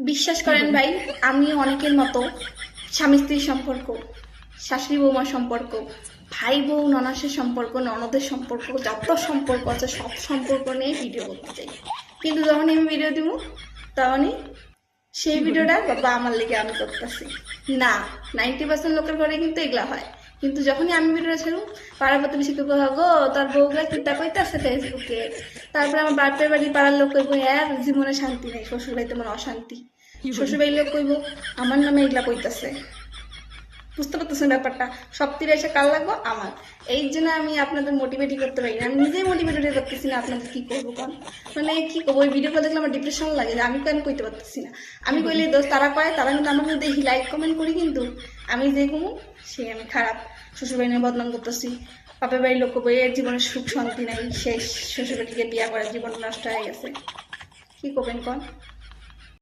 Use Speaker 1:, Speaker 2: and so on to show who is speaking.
Speaker 1: বিশ্বাস করেন ভাই, আমি অনেকের মতো স্বামী স্ত্রীর সম্পর্ক, শাশুড়ি বৌমার সম্পর্ক, ভাই বউ ননাসের সম্পর্ক, ননদের সম্পর্ক, যত সম্পর্ক আছে সব সম্পর্ক নিয়ে ভিডিও করতে চাই। কিন্তু যখনই আমি ভিডিও দিব তখনই সেই ভিডিওটা বাবা আমার লেগে আমি করতেছি না। 90% লোকের ঘরে কিন্তু এগুলা হয়। কিন্তু যখনই আমি ভিডিওটা ছেড়ব, পাড়া প্রতিবেশী কেউ গো তার বউগুলা কিতা কইতাছে ফেসবুকে, তারপরে আমার বাপের বাড়ি পাড়ার লোক কইব হ্যাঁ জীবনে শান্তি নেই, শ্বশুর বাড়িতে মনে অশান্তি, শ্বশুর বাড়ির লোক কইব আমার নামে এগুলা কইতাছে। বুঝতে পারতেছেন ব্যাপারটা? সব তীরে এসে কাল লাগবো আমার। এই জন্য আমি আপনাদের মোটিভেটই করতে পারি না, আমি নিজেই মোটিভেট করতেছি না। আপনাদের কি করবো কারণ মানে কি করবো, ওই ভিডিও দেখলে আমার ডিপ্রেশন লাগে যে আমি কেন কইতে পারতেছি না। আমি কইলে দোষ তারা কয়, তারা কিন্তু আমাকে দেখি লাইক কমেন্ট করি, কিন্তু আমি যে কমু সে আমি খারাপ, শ্বশুরবাড়ি নিয়ে বদনাম করতেছি, বাপের বাড়ির লোক বই এর জীবনে সুখ শান্তি নাই, শেষ, শ্বশুরবাড়িকে বিয়া করে জীবন নষ্ট হয়ে গেছে। কি করবেন কন?